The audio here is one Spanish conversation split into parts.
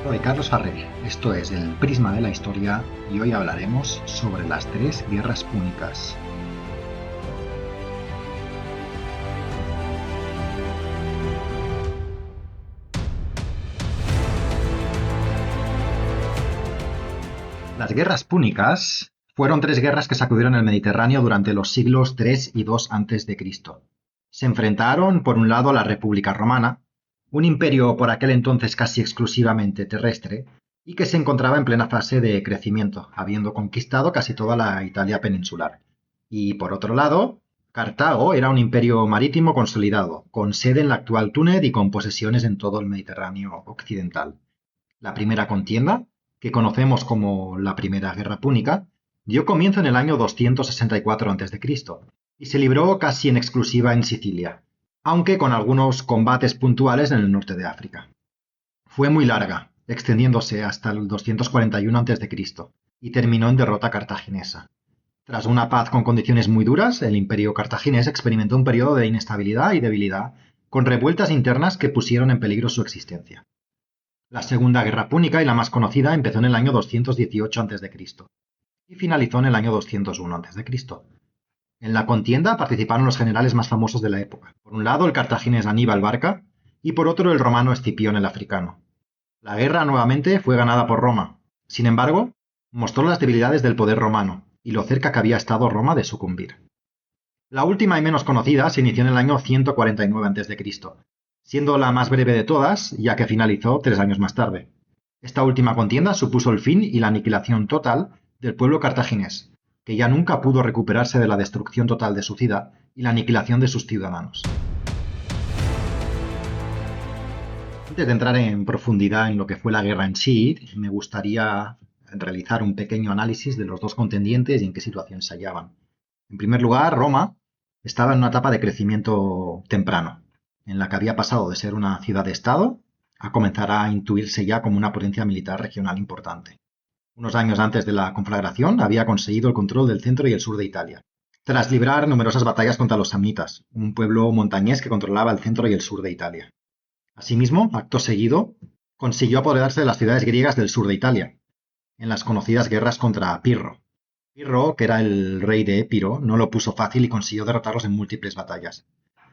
Soy Carlos Farrell, esto es El Prisma de la Historia y hoy hablaremos sobre las tres guerras púnicas. Las guerras púnicas fueron tres guerras que sacudieron el Mediterráneo durante los siglos III y II a.C. Se enfrentaron, por un lado, a la República Romana, un imperio por aquel entonces casi exclusivamente terrestre, y que se encontraba en plena fase de crecimiento, habiendo conquistado casi toda la Italia peninsular. Y por otro lado, Cartago era un imperio marítimo consolidado, con sede en la actual Túnez y con posesiones en todo el Mediterráneo occidental. La primera contienda, que conocemos como la Primera Guerra Púnica, dio comienzo en el año 264 a.C. y se libró casi en exclusiva en Sicilia, aunque con algunos combates puntuales en el norte de África. Fue muy larga, extendiéndose hasta el 241 a.C., y terminó en derrota cartaginesa. Tras una paz con condiciones muy duras, el imperio cartaginés experimentó un periodo de inestabilidad y debilidad, con revueltas internas que pusieron en peligro su existencia. La Segunda Guerra Púnica, y la más conocida, empezó en el año 218 a.C. y finalizó en el año 201 a.C. En la contienda participaron los generales más famosos de la época. Por un lado, el cartaginés Aníbal Barca y por otro el romano Escipión el africano. La guerra nuevamente fue ganada por Roma. Sin embargo, mostró las debilidades del poder romano y lo cerca que había estado Roma de sucumbir. La última y menos conocida se inició en el año 149 a.C., siendo la más breve de todas, ya que finalizó 3 años más tarde. Esta última contienda supuso el fin y la aniquilación total del pueblo cartaginés, que ya nunca pudo recuperarse de la destrucción total de su ciudad y la aniquilación de sus ciudadanos. Antes de entrar en profundidad en lo que fue la guerra en sí, me gustaría realizar un pequeño análisis de los dos contendientes y en qué situación se hallaban. En primer lugar, Roma estaba en una etapa de crecimiento temprano, en la que había pasado de ser una ciudad-estado a comenzar a intuirse ya como una potencia militar regional importante. Unos años antes de la conflagración había conseguido el control del centro y el sur de Italia, tras librar numerosas batallas contra los samnitas, un pueblo montañés que controlaba el centro y el sur de Italia. Asimismo, acto seguido, consiguió apoderarse de las ciudades griegas del sur de Italia, en las conocidas guerras contra Pirro. Pirro, que era el rey de Épiro, no lo puso fácil y consiguió derrotarlos en múltiples batallas.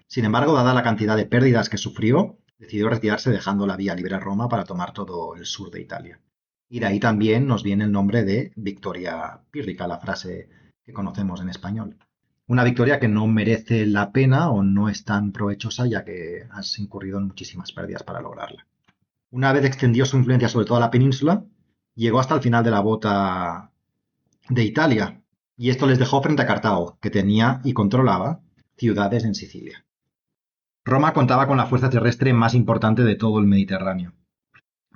Sin embargo, dada la cantidad de pérdidas que sufrió, decidió retirarse dejando la vía libre a Roma para tomar todo el sur de Italia. Y de ahí también nos viene el nombre de victoria pírrica, la frase que conocemos en español. Una victoria que no merece la pena o no es tan provechosa, ya que has incurrido en muchísimas pérdidas para lograrla. Una vez extendió su influencia sobre toda la península, llegó hasta el final de la bota de Italia, y esto les dejó frente a Cartago, que tenía y controlaba ciudades en Sicilia. Roma contaba con la fuerza terrestre más importante de todo el Mediterráneo,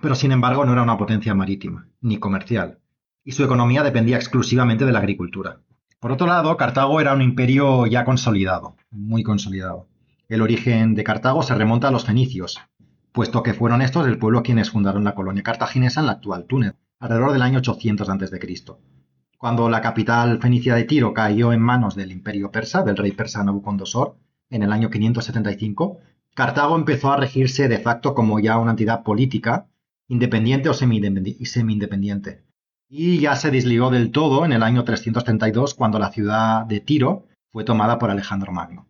pero sin embargo no era una potencia marítima, ni comercial, y su economía dependía exclusivamente de la agricultura. Por otro lado, Cartago era un imperio ya consolidado, muy consolidado. El origen de Cartago se remonta a los fenicios, puesto que fueron estos el pueblo quienes fundaron la colonia cartaginesa en la actual Túnez, alrededor del año 800 a.C. Cuando la capital fenicia de Tiro cayó en manos del imperio persa, del rey persa Nabucodonosor, en el año 575, Cartago empezó a regirse de facto como ya una entidad política, independiente o semi-independiente. Y ya se desligó del todo en el año 332, cuando la ciudad de Tiro fue tomada por Alejandro Magno.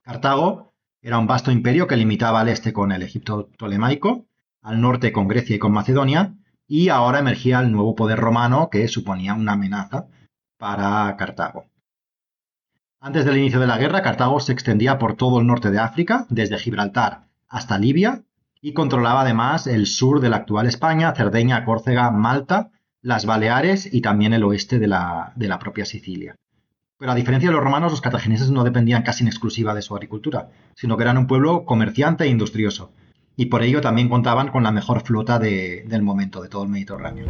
Cartago era un vasto imperio que limitaba al este con el Egipto tolemaico, al norte con Grecia y con Macedonia, y ahora emergía el nuevo poder romano que suponía una amenaza para Cartago. Antes del inicio de la guerra, Cartago se extendía por todo el norte de África, desde Gibraltar hasta Libia, y controlaba además el sur de la actual España, Cerdeña, Córcega, Malta, las Baleares y también el oeste de la propia Sicilia. Pero a diferencia de los romanos, los cartagineses no dependían casi en exclusiva de su agricultura, sino que eran un pueblo comerciante e industrioso, y por ello también contaban con la mejor flota del momento de todo el Mediterráneo.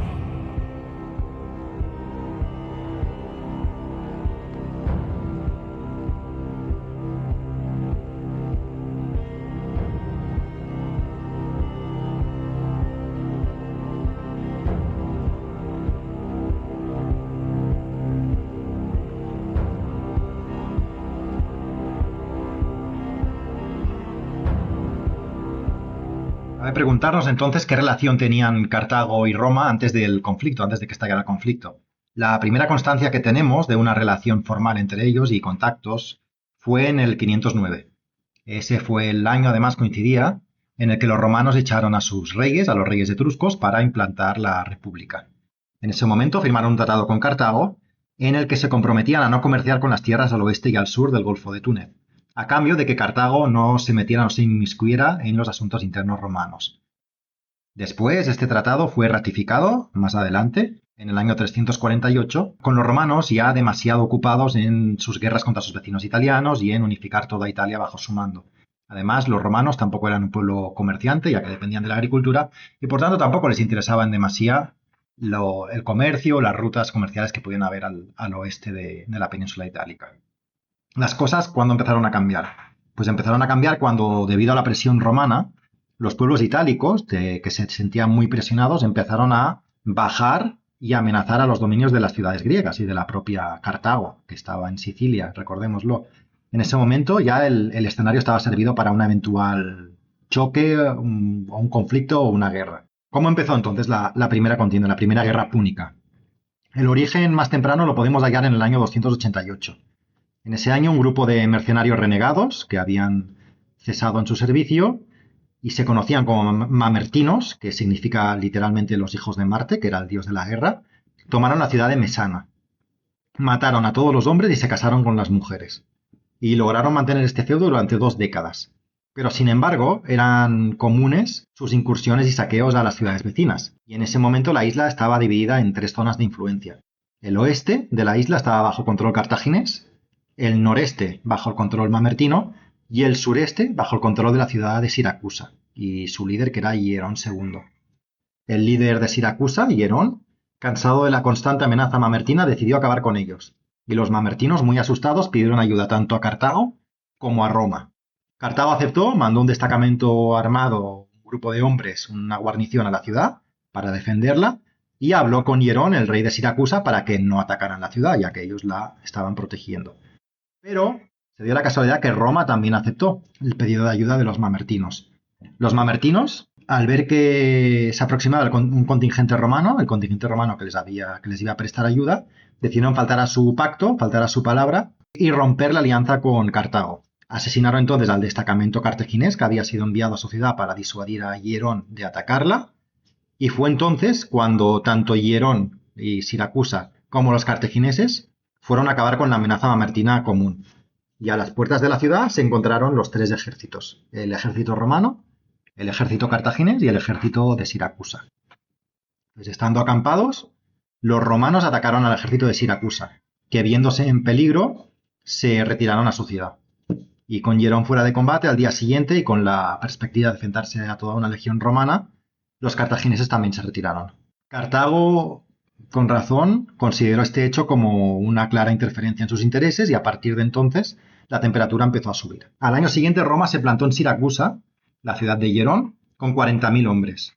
A Cabe preguntarnos entonces qué relación tenían Cartago y Roma antes del conflicto, antes de que estallara el conflicto. La primera constancia que tenemos de una relación formal entre ellos y contactos fue en el 509. Ese fue el año, además coincidía, en el que los romanos echaron a sus reyes, a los reyes etruscos, para implantar la república. En ese momento firmaron un tratado con Cartago en el que se comprometían a no comerciar con las tierras al oeste y al sur del Golfo de Túnez, a cambio de que Cartago no se metiera o se inmiscuyera en los asuntos internos romanos. Después, este tratado fue ratificado más adelante, en el año 348, con los romanos ya demasiado ocupados en sus guerras contra sus vecinos italianos y en unificar toda Italia bajo su mando. Además, los romanos tampoco eran un pueblo comerciante, ya que dependían de la agricultura, y por tanto tampoco les interesaba en demasía el comercio, las rutas comerciales que podían haber al oeste de la península itálica. Las cosas, ¿cuándo empezaron a cambiar? Pues empezaron a cambiar cuando, debido a la presión romana, los pueblos itálicos, que se sentían muy presionados, empezaron a bajar y amenazar a los dominios de las ciudades griegas y de la propia Cartago, que estaba en Sicilia, recordémoslo. En ese momento ya el escenario estaba servido para un eventual choque, un conflicto o una guerra. ¿Cómo empezó entonces la primera contienda, la primera guerra púnica? El origen más temprano lo podemos hallar en el año 288. En ese año, un grupo de mercenarios renegados que habían cesado en su servicio y se conocían como mamertinos, que significa literalmente los hijos de Marte, que era el dios de la guerra, tomaron la ciudad de Mesana. Mataron a todos los hombres y se casaron con las mujeres. Y lograron mantener este feudo durante 2 décadas. Pero sin embargo, eran comunes sus incursiones y saqueos a las ciudades vecinas. Y en ese momento la isla estaba dividida en 3 zonas de influencia. El oeste de la isla estaba bajo control cartaginés, el noreste bajo el control mamertino y el sureste bajo el control de la ciudad de Siracusa y su líder, que era Hierón II. El líder de Siracusa, Hierón, cansado de la constante amenaza mamertina, decidió acabar con ellos, y los mamertinos, muy asustados, pidieron ayuda tanto a Cartago como a Roma. Cartago aceptó, mandó un destacamento armado, un grupo de hombres, una guarnición a la ciudad para defenderla, y habló con Hierón, el rey de Siracusa, para que no atacaran la ciudad, ya que ellos la estaban protegiendo. Pero se dio la casualidad que Roma también aceptó el pedido de ayuda de los mamertinos. Los mamertinos, al ver que se aproximaba un contingente romano, el contingente romano que les iba a prestar ayuda, decidieron faltar a su pacto, faltar a su palabra y romper la alianza con Cartago. Asesinaron entonces al destacamento cartaginés que había sido enviado a su ciudad para disuadir a Hierón de atacarla, y fue entonces cuando tanto Hierón y Siracusa como los cartagineses fueron a acabar con la amenaza mamertina común. Y a las puertas de la ciudad se encontraron los 3 ejércitos: el ejército romano, el ejército cartaginés y el ejército de Siracusa. Pues estando acampados, los romanos atacaron al ejército de Siracusa, que viéndose en peligro, se retiraron a su ciudad. Y con Hierón fuera de combate al día siguiente y con la perspectiva de enfrentarse a toda una legión romana, los cartagineses también se retiraron. Cartago, con razón, consideró este hecho como una clara interferencia en sus intereses y a partir de entonces la temperatura empezó a subir. Al año siguiente Roma se plantó en Siracusa, la ciudad de Hierón, con 40.000 hombres.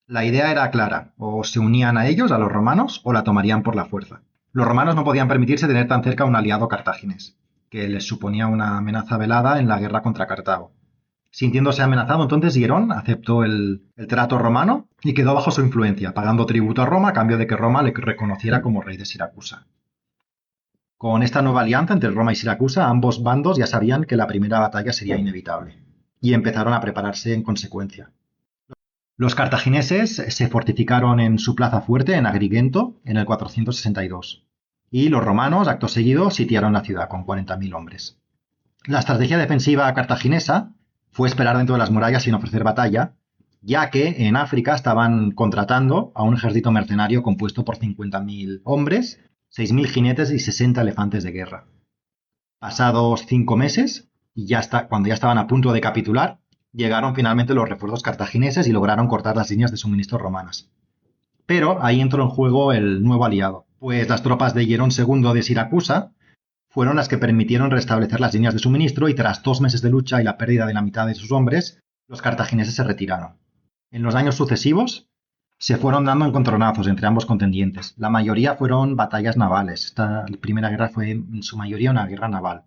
La idea era clara: o se unían a ellos, a los romanos, o la tomarían por la fuerza. Los romanos no podían permitirse tener tan cerca a un aliado cartaginés, que les suponía una amenaza velada en la guerra contra Cartago. Sintiéndose amenazado, entonces Hierón aceptó el trato romano y quedó bajo su influencia, pagando tributo a Roma a cambio de que Roma le reconociera como rey de Siracusa. Con esta nueva alianza entre Roma y Siracusa, ambos bandos ya sabían que la primera batalla sería inevitable, y empezaron a prepararse en consecuencia. Los cartagineses se fortificaron en su plaza fuerte en Agrigento en el 462, y los romanos, acto seguido, sitiaron la ciudad con 40.000 hombres. La estrategia defensiva cartaginesa fue esperar dentro de las murallas sin ofrecer batalla, ya que en África estaban contratando a un ejército mercenario compuesto por 50.000 hombres, 6.000 jinetes y 60 elefantes de guerra. Pasados 5 meses, cuando ya estaban a punto de capitular, llegaron finalmente los refuerzos cartagineses y lograron cortar las líneas de suministro romanas. Pero ahí entró en juego el nuevo aliado, pues las tropas de Hierón II de Siracusa fueron las que permitieron restablecer las líneas de suministro y tras 2 meses de lucha y la pérdida de la mitad de sus hombres, los cartagineses se retiraron. En los años sucesivos se fueron dando encontronazos entre ambos contendientes. La mayoría fueron batallas navales. Esta primera guerra fue en su mayoría una guerra naval.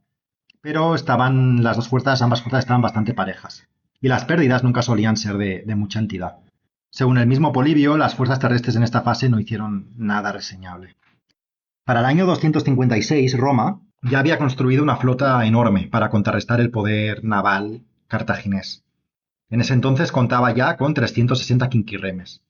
Pero ambas fuerzas estaban bastante parejas. y las pérdidas nunca solían ser de mucha entidad. Según el mismo Polibio, las fuerzas terrestres en esta fase no hicieron nada reseñable. Para el año 256, Roma ya había construido una flota enorme para contrarrestar el poder naval cartaginés. En ese entonces contaba ya con 360 quinquirremes.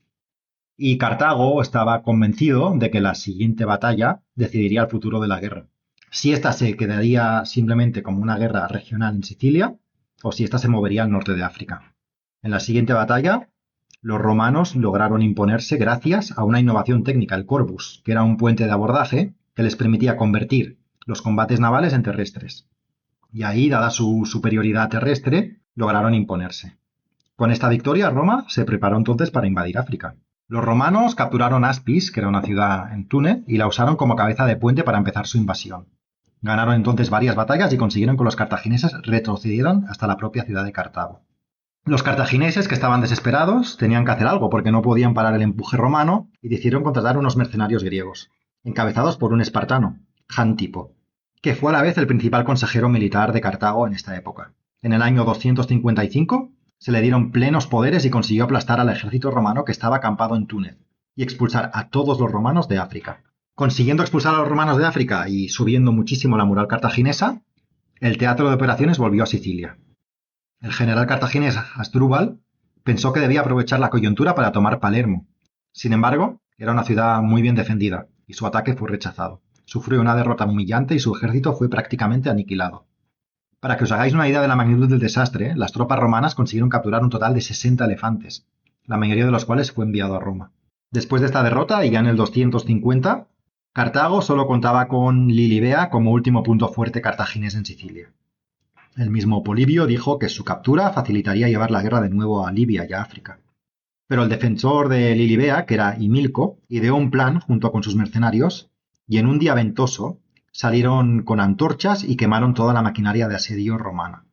Y Cartago estaba convencido de que la siguiente batalla decidiría el futuro de la guerra. Si esta se quedaría simplemente como una guerra regional en Sicilia o si esta se movería al norte de África. En la siguiente batalla, los romanos lograron imponerse gracias a una innovación técnica, el Corvus, que era un puente de abordaje que les permitía convertir los combates navales en terrestres. Y ahí, dada su superioridad terrestre, lograron imponerse. Con esta victoria, Roma se preparó entonces para invadir África. Los romanos capturaron Aspis, que era una ciudad en Túnez, y la usaron como cabeza de puente para empezar su invasión. Ganaron entonces varias batallas y consiguieron que los cartagineses retrocedieran hasta la propia ciudad de Cartago. Los cartagineses, que estaban desesperados, tenían que hacer algo porque no podían parar el empuje romano y decidieron contratar unos mercenarios griegos, encabezados por un espartano, Jantipo, que fue a la vez el principal consejero militar de Cartago en esta época. En el año 255 se le dieron plenos poderes y consiguió aplastar al ejército romano que estaba acampado en Túnez y expulsar a todos los romanos de África. Consiguiendo expulsar a los romanos de África y subiendo muchísimo la moral cartaginesa, el teatro de operaciones volvió a Sicilia. El general cartaginés Asdrúbal pensó que debía aprovechar la coyuntura para tomar Palermo. Sin embargo, era una ciudad muy bien defendida y su ataque fue rechazado. Sufrió una derrota humillante y su ejército fue prácticamente aniquilado. Para que os hagáis una idea de la magnitud del desastre, las tropas romanas consiguieron capturar un total de 60 elefantes, la mayoría de los cuales fue enviado a Roma. Después de esta derrota, y ya en el 250, Cartago solo contaba con Lilibea como último punto fuerte cartaginés en Sicilia. El mismo Polibio dijo que su captura facilitaría llevar la guerra de nuevo a Libia y a África. Pero el defensor de Lilibea, que era Himilco, ideó un plan junto con sus mercenarios y en un día ventoso salieron con antorchas y quemaron toda la maquinaria de asedio romana.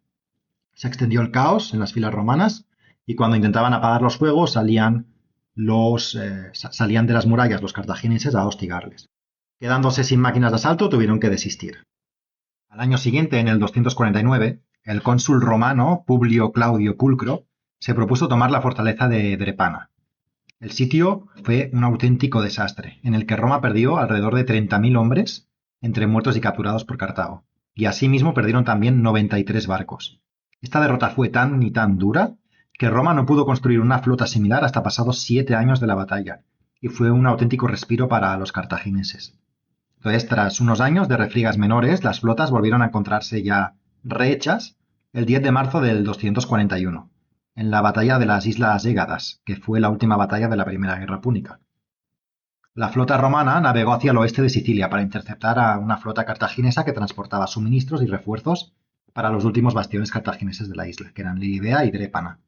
Se extendió el caos en las filas romanas y cuando intentaban apagar los fuegos salían de las murallas los cartagineses a hostigarles. Quedándose sin máquinas de asalto, tuvieron que desistir. Al año siguiente, en el 249, el cónsul romano Publio Claudio Pulcro se propuso tomar la fortaleza de Drepana. El sitio fue un auténtico desastre, en el que Roma perdió alrededor de 30.000 hombres entre muertos y capturados por Cartago, y asimismo perdieron también 93 barcos. Esta derrota fue tan y tan dura que Roma no pudo construir una flota similar hasta pasados 7 años de la batalla, y fue un auténtico respiro para los cartagineses. Entonces, tras unos años de refriegas menores, las flotas volvieron a encontrarse ya rehechas el 10 de marzo del 241, en la batalla de las Islas Égadas, que fue la última batalla de la Primera Guerra Púnica. La flota romana navegó hacia el oeste de Sicilia para interceptar a una flota cartaginesa que transportaba suministros y refuerzos para los últimos bastiones cartagineses de la isla, que eran Lilibea y Drépana.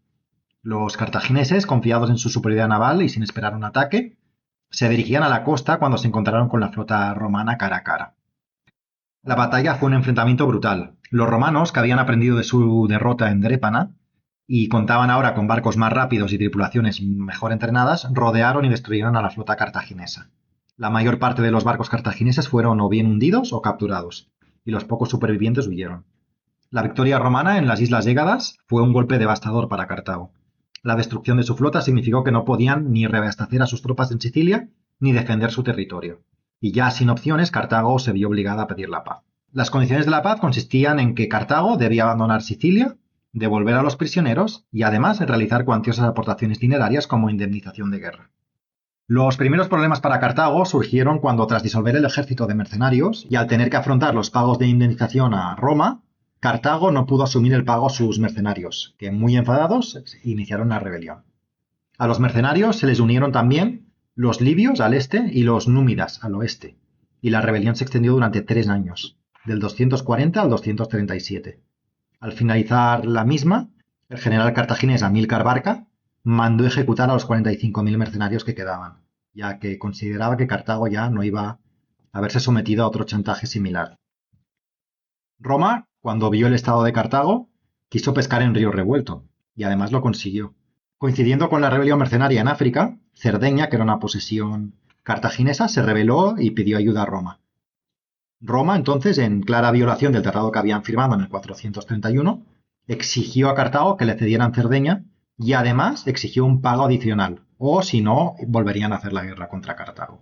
Los cartagineses, confiados en su superioridad naval y sin esperar un ataque, se dirigían a la costa cuando se encontraron con la flota romana cara a cara. La batalla fue un enfrentamiento brutal. Los romanos, que habían aprendido de su derrota en Drépana y contaban ahora con barcos más rápidos y tripulaciones mejor entrenadas, rodearon y destruyeron a la flota cartaginesa. La mayor parte de los barcos cartagineses fueron o bien hundidos o capturados, y los pocos supervivientes huyeron. La victoria romana en las Islas Égadas fue un golpe devastador para Cartago. La destrucción de su flota significó que no podían ni reabastecer a sus tropas en Sicilia ni defender su territorio. Y ya sin opciones, Cartago se vio obligada a pedir la paz. Las condiciones de la paz consistían en que Cartago debía abandonar Sicilia, devolver a los prisioneros y además realizar cuantiosas aportaciones dinerarias como indemnización de guerra. Los primeros problemas para Cartago surgieron cuando, tras disolver el ejército de mercenarios y al tener que afrontar los pagos de indemnización a Roma, Cartago no pudo asumir el pago a sus mercenarios, que muy enfadados iniciaron la rebelión. A los mercenarios se les unieron también los libios al este y los númidas al oeste, y la rebelión se extendió durante 3 años, del 240 al 237. Al finalizar la misma, el general cartaginés Amílcar Barca mandó ejecutar a los 45.000 mercenarios que quedaban, ya que consideraba que Cartago ya no iba a haberse sometido a otro chantaje similar. Roma, cuando vio el estado de Cartago, quiso pescar en río revuelto, y además lo consiguió. Coincidiendo con la rebelión mercenaria en África, Cerdeña, que era una posesión cartaginesa, se rebeló y pidió ayuda a Roma. Roma, entonces, en clara violación del tratado que habían firmado en el 431, exigió a Cartago que le cedieran Cerdeña y además exigió un pago adicional, o si no, volverían a hacer la guerra contra Cartago.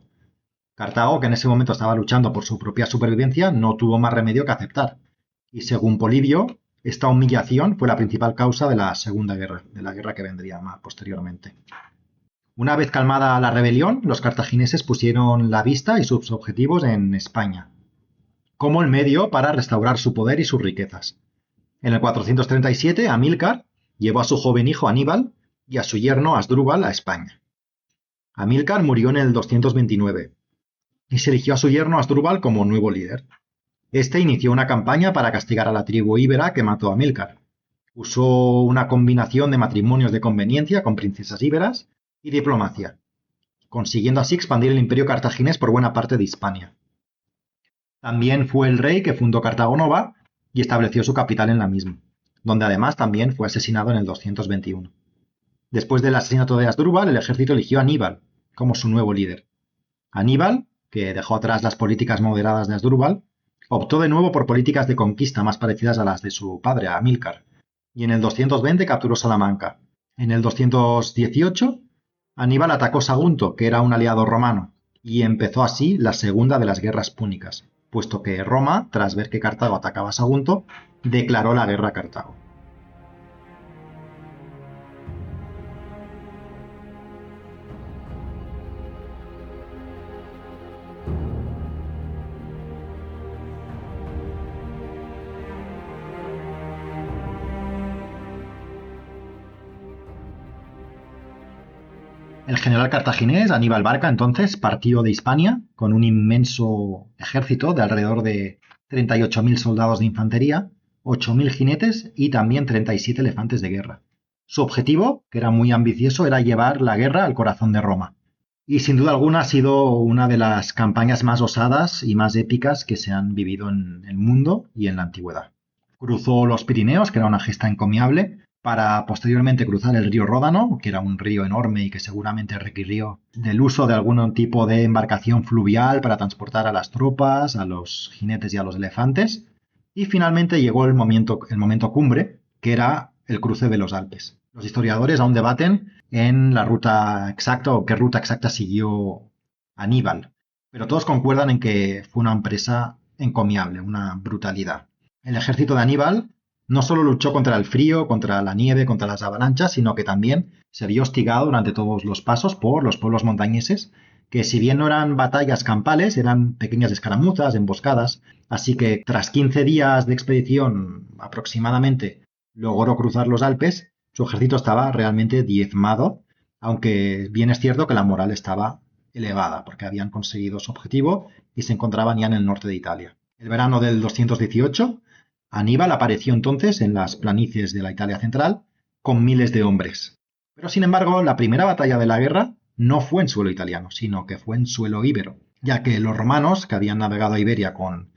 Cartago, que en ese momento estaba luchando por su propia supervivencia, no tuvo más remedio que aceptar. Y según Polibio, esta humillación fue la principal causa de la Segunda Guerra, de la guerra que vendría más posteriormente. Una vez calmada la rebelión, los cartagineses pusieron la vista y sus objetivos en España, como el medio para restaurar su poder y sus riquezas. En el 437, Amílcar llevó a su joven hijo Aníbal y a su yerno Asdrúbal a España. Amílcar murió en el 229 y se eligió a su yerno Asdrúbal como nuevo líder. Este inició una campaña para castigar a la tribu íbera que mató a Amílcar. Usó una combinación de matrimonios de conveniencia con princesas íberas y diplomacia, consiguiendo así expandir el imperio cartaginés por buena parte de Hispania. También fue el rey que fundó Cartago Nova y estableció su capital en la misma, donde además también fue asesinado en el 221. Después del asesinato de Asdrúbal, el ejército eligió a Aníbal como su nuevo líder. Aníbal, que dejó atrás las políticas moderadas de Asdrúbal, optó de nuevo por políticas de conquista más parecidas a las de su padre, Amílcar, y en el 220 capturó Salamanca. En el 218, Aníbal atacó Sagunto, que era un aliado romano, y empezó así la segunda de las guerras púnicas, puesto que Roma, tras ver que Cartago atacaba a Sagunto, declaró la guerra a Cartago. El general cartaginés Aníbal Barca entonces partió de Hispania con un inmenso ejército de alrededor de 38.000 soldados de infantería, 8.000 jinetes y también 37 elefantes de guerra. Su objetivo, que era muy ambicioso, era llevar la guerra al corazón de Roma. Y sin duda alguna ha sido una de las campañas más osadas y más épicas que se han vivido en el mundo y en la antigüedad. Cruzó los Pirineos, que era una gesta encomiable, para posteriormente cruzar el río Ródano, que era un río enorme y que seguramente requirió del uso de algún tipo de embarcación fluvial para transportar a las tropas, a los jinetes y a los elefantes. Y finalmente llegó el momento cumbre, que era el cruce de los Alpes. Los historiadores aún debaten en la ruta exacta o qué ruta exacta siguió Aníbal, pero todos concuerdan en que fue una empresa encomiable, una brutalidad. El ejército de Aníbal no solo luchó contra el frío, contra la nieve, contra las avalanchas, sino que también se vio hostigado durante todos los pasos por los pueblos montañeses, que si bien no eran batallas campales, eran pequeñas escaramuzas, emboscadas, así que tras 15 días de expedición aproximadamente logró cruzar los Alpes. Su ejército estaba realmente diezmado, aunque bien es cierto que la moral estaba elevada, porque habían conseguido su objetivo y se encontraban ya en el norte de Italia. El verano del 218, Aníbal apareció entonces en las planicies de la Italia central con miles de hombres. Pero sin embargo, la primera batalla de la guerra no fue en suelo italiano, sino que fue en suelo íbero, ya que los romanos, que habían navegado a Iberia con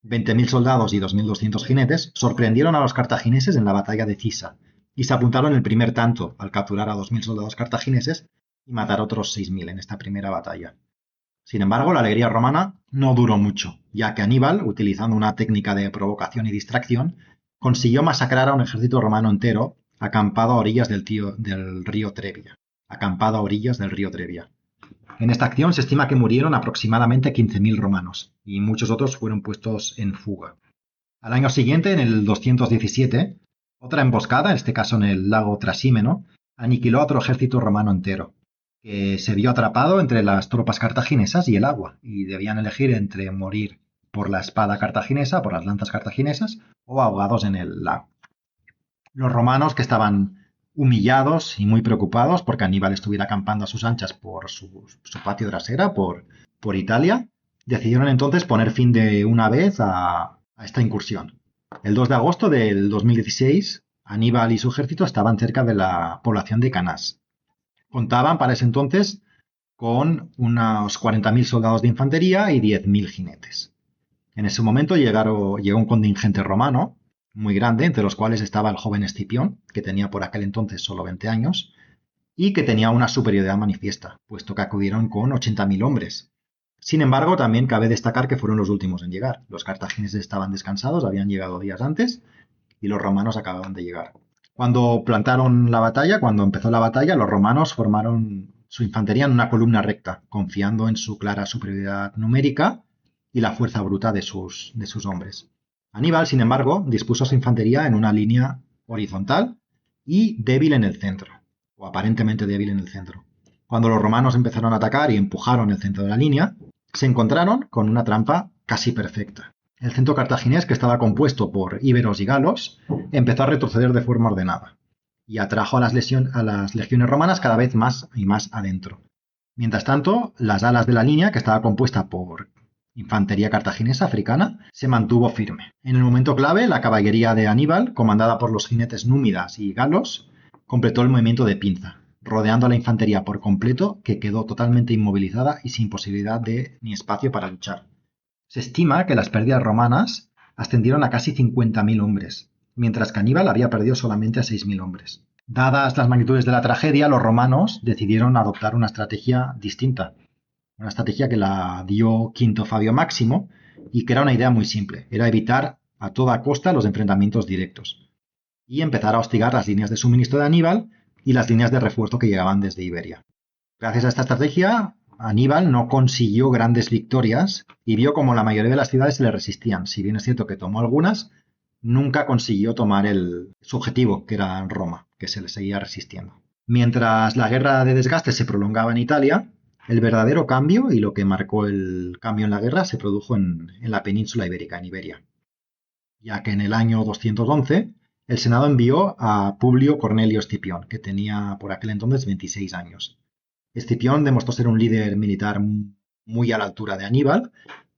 20.000 soldados y 2.200 jinetes, sorprendieron a los cartagineses en la batalla de Cisa y se apuntaron el primer tanto al capturar a 2.000 soldados cartagineses y matar a otros 6.000 en esta primera batalla. Sin embargo, la alegría romana no duró mucho, ya que Aníbal, utilizando una técnica de provocación y distracción, consiguió masacrar a un ejército romano entero acampado a orillas del río Trebia. Acampado a orillas del río Trebia. En esta acción se estima que murieron aproximadamente 15.000 romanos y muchos otros fueron puestos en fuga. Al año siguiente, en el 217, otra emboscada, en este caso en el lago Trasímeno, aniquiló a otro ejército romano entero, que se vio atrapado entre las tropas cartaginesas y el agua, y debían elegir entre morir por la espada cartaginesa, por las lanzas cartaginesas, o ahogados en el lago. Los romanos, que estaban humillados y muy preocupados porque Aníbal estuviera acampando a sus anchas por su patio trasera, por Italia, decidieron entonces poner fin de una vez a esta incursión. El 2 de agosto del 2016, Aníbal y su ejército estaban cerca de la población de Canás. Contaban para ese entonces con unos 40.000 soldados de infantería y 10.000 jinetes. En ese momento llegó un contingente romano muy grande, entre los cuales estaba el joven Escipión, que tenía por aquel entonces solo 20 años, y que tenía una superioridad manifiesta, puesto que acudieron con 80.000 hombres. Sin embargo, también cabe destacar que fueron los últimos en llegar. Los cartagineses estaban descansados, habían llegado días antes, y los romanos acababan de llegar. Cuando empezó la batalla, los romanos formaron su infantería en una columna recta, confiando en su clara superioridad numérica y la fuerza bruta de sus hombres. Aníbal, sin embargo, dispuso su infantería en una línea horizontal y débil en el centro, o aparentemente débil en el centro. Cuando los romanos empezaron a atacar y empujaron el centro de la línea, se encontraron con una trampa casi perfecta. El centro cartaginés, que estaba compuesto por íberos y galos, empezó a retroceder de forma ordenada y atrajo a las legiones romanas cada vez más y más adentro. Mientras tanto, las alas de la línea, que estaba compuesta por infantería cartaginesa africana, se mantuvo firme. En el momento clave, la caballería de Aníbal, comandada por los jinetes númidas y galos, completó el movimiento de pinza, rodeando a la infantería por completo, que quedó totalmente inmovilizada y sin posibilidad de ni espacio para luchar. Se estima que las pérdidas romanas ascendieron a casi 50.000 hombres, mientras que Aníbal había perdido solamente a 6.000 hombres. Dadas las magnitudes de la tragedia, los romanos decidieron adoptar una estrategia distinta, una estrategia que la dio Quinto Fabio Máximo y que era una idea muy simple, era evitar a toda costa los enfrentamientos directos y empezar a hostigar las líneas de suministro de Aníbal y las líneas de refuerzo que llegaban desde Iberia. Gracias a esta estrategia, Aníbal no consiguió grandes victorias y vio como la mayoría de las ciudades se le resistían. Si bien es cierto que tomó algunas, nunca consiguió tomar su objetivo, que era Roma, que se le seguía resistiendo. Mientras la guerra de desgaste se prolongaba en Italia, el verdadero cambio y lo que marcó el cambio en la guerra se produjo en la península ibérica, en Iberia, ya que en el año 211 el Senado envió a Publio Cornelio Escipión, que tenía por aquel entonces 26 años. Escipión demostró ser un líder militar muy a la altura de Aníbal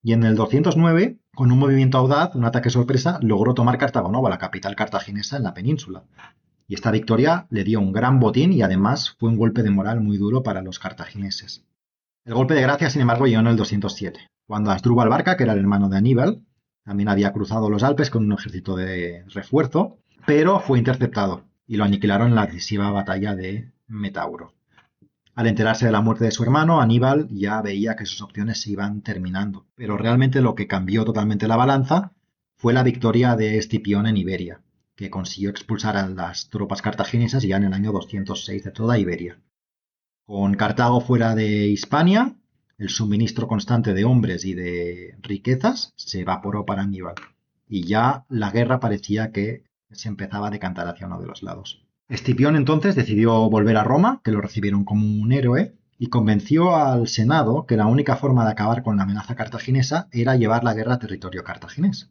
y en el 209, con un movimiento audaz, un ataque sorpresa, logró tomar Cartago Nova, la capital cartaginesa en la península. Y esta victoria le dio un gran botín y además fue un golpe de moral muy duro para los cartagineses. El golpe de gracia, sin embargo, llegó en el 207, cuando Asdrúbal Barca, que era el hermano de Aníbal, también había cruzado los Alpes con un ejército de refuerzo, pero fue interceptado y lo aniquilaron en la decisiva batalla de Metauro. Al enterarse de la muerte de su hermano, Aníbal ya veía que sus opciones se iban terminando, pero realmente lo que cambió totalmente la balanza fue la victoria de Escipión en Iberia, que consiguió expulsar a las tropas cartaginesas ya en el año 206 de toda Iberia. Con Cartago fuera de Hispania, el suministro constante de hombres y de riquezas se evaporó para Aníbal, y ya la guerra parecía que se empezaba a decantar hacia uno de los lados. Escipión entonces decidió volver a Roma, que lo recibieron como un héroe, y convenció al Senado que la única forma de acabar con la amenaza cartaginesa era llevar la guerra a territorio cartaginés.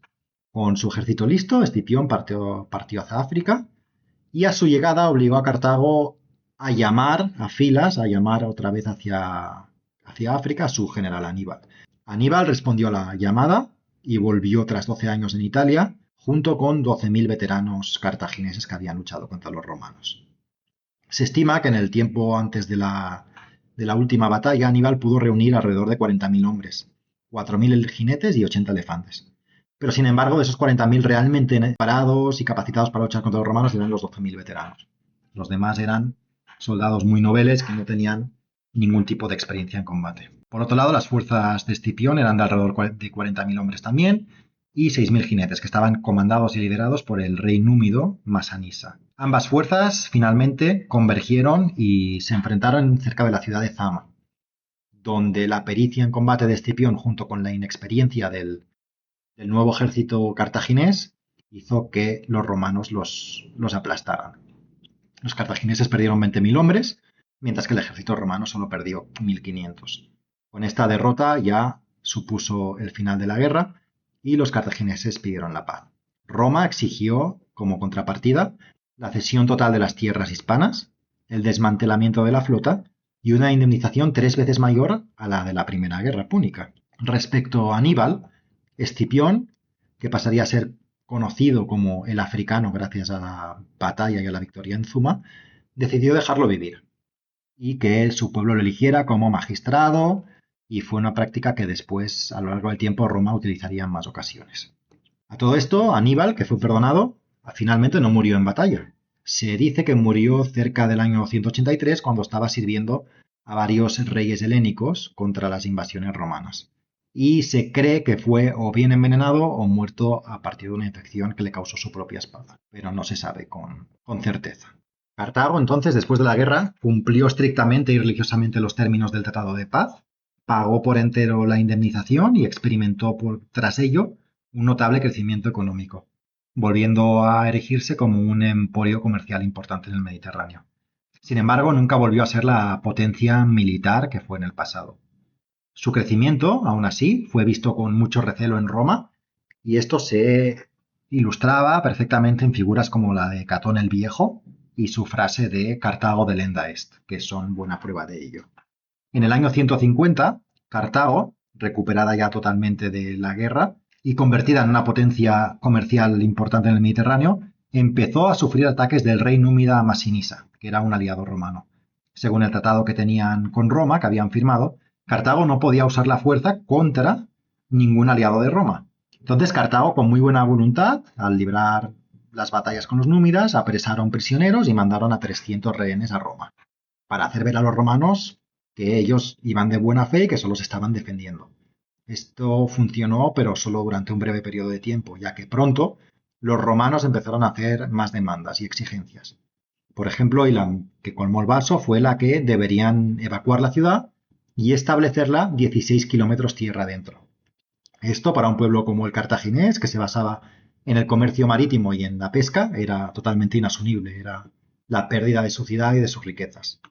Con su ejército listo, Escipión partió hacia África y a su llegada obligó a Cartago a llamar otra vez hacia África a su general Aníbal. Aníbal respondió a la llamada y volvió tras 12 años en Italia, junto con 12.000 veteranos cartagineses que habían luchado contra los romanos. Se estima que en el tiempo antes de la última batalla, Aníbal pudo reunir alrededor de 40.000 hombres, 4.000 jinetes y 80 elefantes. Pero sin embargo, de esos 40.000 realmente preparados y capacitados para luchar contra los romanos eran los 12.000 veteranos. Los demás eran soldados muy noveles que no tenían ningún tipo de experiencia en combate. Por otro lado, las fuerzas de Escipión eran de alrededor de 40.000 hombres también, y 6.000 jinetes, que estaban comandados y liderados por el rey númido Masanisa. Ambas fuerzas finalmente convergieron y se enfrentaron cerca de la ciudad de Zama, donde la pericia en combate de Escipión junto con la inexperiencia del nuevo ejército cartaginés hizo que los romanos los aplastaran. Los cartagineses perdieron 20.000 hombres, mientras que el ejército romano solo perdió 1.500. Con esta derrota ya supuso el final de la guerra y los cartagineses pidieron la paz. Roma exigió, como contrapartida, la cesión total de las tierras hispanas, el desmantelamiento de la flota y una indemnización 3 veces mayor a la de la Primera Guerra Púnica. Respecto a Aníbal, Escipión, que pasaría a ser conocido como el africano gracias a la batalla y a la victoria en Zuma, decidió dejarlo vivir y que su pueblo lo eligiera como magistrado, y fue una práctica que después, a lo largo del tiempo, Roma utilizaría en más ocasiones. A todo esto, Aníbal, que fue perdonado, finalmente no murió en batalla. Se dice que murió cerca del año 183 cuando estaba sirviendo a varios reyes helénicos contra las invasiones romanas. y se cree que fue o bien envenenado o muerto a partir de una infección que le causó su propia espada, pero no se sabe con certeza. Cartago, entonces, después de la guerra, cumplió estrictamente y religiosamente los términos del Tratado de Paz, pagó por entero la indemnización y experimentó tras ello un notable crecimiento económico, volviendo a erigirse como un emporio comercial importante en el Mediterráneo. Sin embargo, nunca volvió a ser la potencia militar que fue en el pasado. Su crecimiento, aún así, fue visto con mucho recelo en Roma, y esto se ilustraba perfectamente en figuras como la de Catón el Viejo y su frase de Cartago delenda est, que son buena prueba de ello. En el año 150, Cartago, recuperada ya totalmente de la guerra y convertida en una potencia comercial importante en el Mediterráneo, empezó a sufrir ataques del rey númida Masinisa, que era un aliado romano. Según el tratado que tenían con Roma, que habían firmado, Cartago no podía usar la fuerza contra ningún aliado de Roma. Entonces Cartago, con muy buena voluntad, al librar las batallas con los númidas, apresaron prisioneros y mandaron a 300 rehenes a Roma, para hacer ver a los romanos que ellos iban de buena fe y que solo se estaban defendiendo. Esto funcionó, pero solo durante un breve periodo de tiempo, ya que pronto los romanos empezaron a hacer más demandas y exigencias. Por ejemplo, y la que colmó el vaso fue la que deberían evacuar la ciudad y establecerla 16 kilómetros tierra adentro. Esto para un pueblo como el cartaginés, que se basaba en el comercio marítimo y en la pesca, era totalmente inasumible, era la pérdida de su ciudad y de sus riquezas.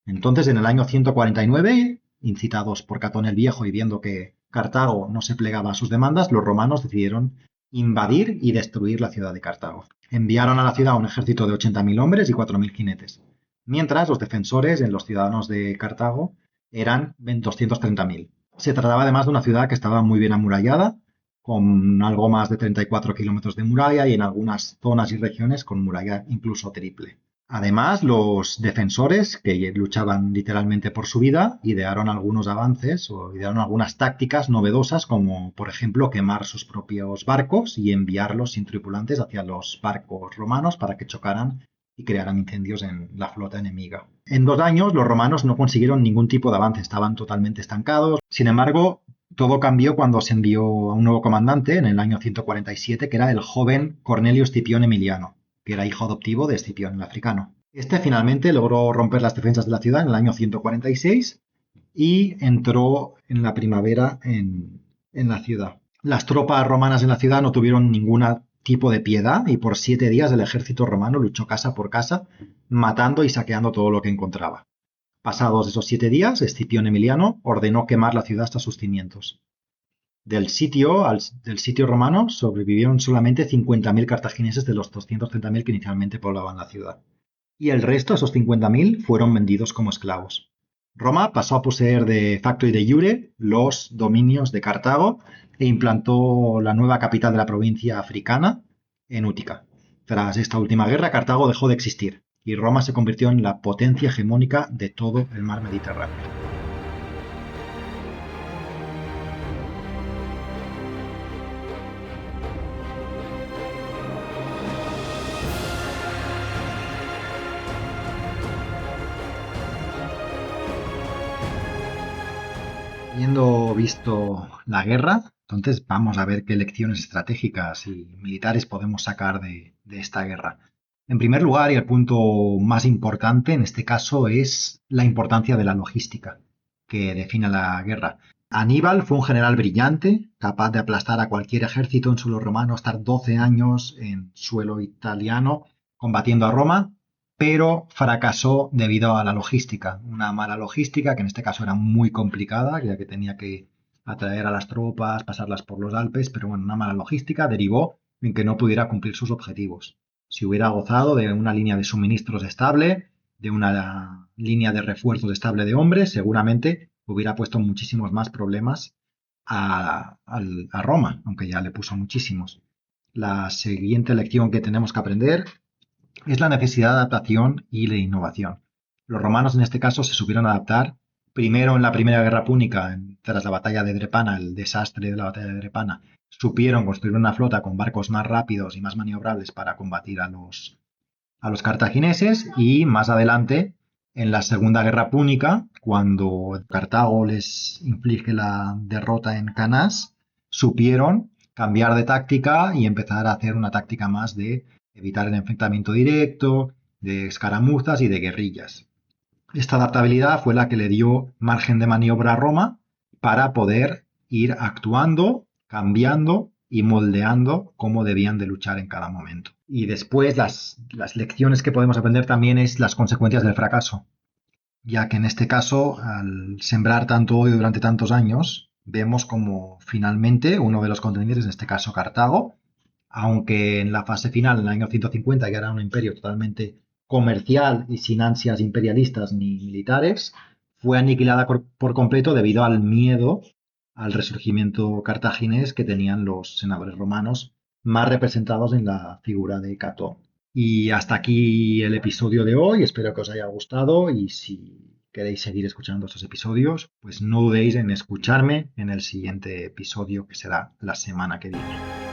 Entonces, en el año 149, incitados por Catón el Viejo y viendo que Cartago no se plegaba a sus demandas, los romanos decidieron invadir y destruir la ciudad de Cartago. Enviaron a la ciudad un ejército de 80.000 hombres y 4.000 jinetes, mientras los defensores en los ciudadanos de Cartago eran 230.000. Se trataba además de una ciudad que estaba muy bien amurallada, con algo más de 34 kilómetros de muralla y en algunas zonas y regiones con muralla incluso triple. Además, los defensores, que luchaban literalmente por su vida, idearon algunos avances o idearon algunas tácticas novedosas, como por ejemplo quemar sus propios barcos y enviarlos sin tripulantes hacia los barcos romanos para que chocaran y crearan incendios en la flota enemiga. En 2 años los romanos no consiguieron ningún tipo de avance, estaban totalmente estancados. Sin embargo, todo cambió cuando se envió a un nuevo comandante en el año 147, que era el joven Cornelio Escipión Emiliano, que era hijo adoptivo de Escipión el africano. Este finalmente logró romper las defensas de la ciudad en el año 146 y entró en la primavera en la ciudad. Las tropas romanas en la ciudad no tuvieron ningún tipo de piedad y por 7 días el ejército romano luchó casa por casa, matando y saqueando todo lo que encontraba. Pasados esos 7 días, Escipión Emiliano ordenó quemar la ciudad hasta sus cimientos. Del sitio romano sobrevivieron solamente 50.000 cartagineses de los 230.000 que inicialmente poblaban la ciudad. Y el resto, esos 50.000, fueron vendidos como esclavos. Roma pasó a poseer de facto y de jure los dominios de Cartago e implantó la nueva capital de la provincia africana en Útica. Tras esta última guerra, Cartago dejó de existir y Roma se convirtió en la potencia hegemónica de todo el mar Mediterráneo. Habiendo visto la guerra, entonces vamos a ver qué lecciones estratégicas y militares podemos sacar de esta guerra. En primer lugar, y el punto más importante en este caso, es la importancia de la logística que define la guerra. Aníbal fue un general brillante, capaz de aplastar a cualquier ejército en suelo romano, estar 12 años en suelo italiano combatiendo a Roma, pero fracasó debido a la logística, una mala logística que en este caso era muy complicada, ya que tenía que atraer a las tropas, pasarlas por los Alpes, pero bueno, una mala logística derivó en que no pudiera cumplir sus objetivos. Si hubiera gozado de una línea de suministros estable, de una línea de refuerzos estable de hombres, seguramente hubiera puesto muchísimos más problemas a Roma, aunque ya le puso muchísimos. La siguiente lección que tenemos que aprender es la necesidad de adaptación y de innovación. Los romanos en este caso se supieron adaptar primero en la Primera Guerra Púnica, tras la batalla de Drepana, el desastre de la batalla de Drepana, supieron construir una flota con barcos más rápidos y más maniobrables para combatir a los cartagineses y más adelante En la Segunda Guerra Púnica, cuando Cartago les inflige la derrota en Canás, supieron cambiar de táctica y empezar a hacer una táctica más de evitar el enfrentamiento directo, de escaramuzas y de guerrillas. Esta adaptabilidad fue la que le dio margen de maniobra a Roma para poder ir actuando, cambiando y moldeando cómo debían de luchar en cada momento. Y después las lecciones que podemos aprender también es las consecuencias del fracaso, ya que en este caso, al sembrar tanto odio durante tantos años, vemos como finalmente uno de los contendientes, en este caso Cartago, aunque en la fase final, en el año 150, ya era un imperio totalmente comercial y sin ansias imperialistas ni militares, fue aniquilada por completo debido al miedo al resurgimiento cartaginés que tenían los senadores romanos, más representados en la figura de Catón. Y hasta aquí el episodio de hoy. Espero que os haya gustado y si queréis seguir escuchando estos episodios, pues no dudéis en escucharme en el siguiente episodio que será la semana que viene.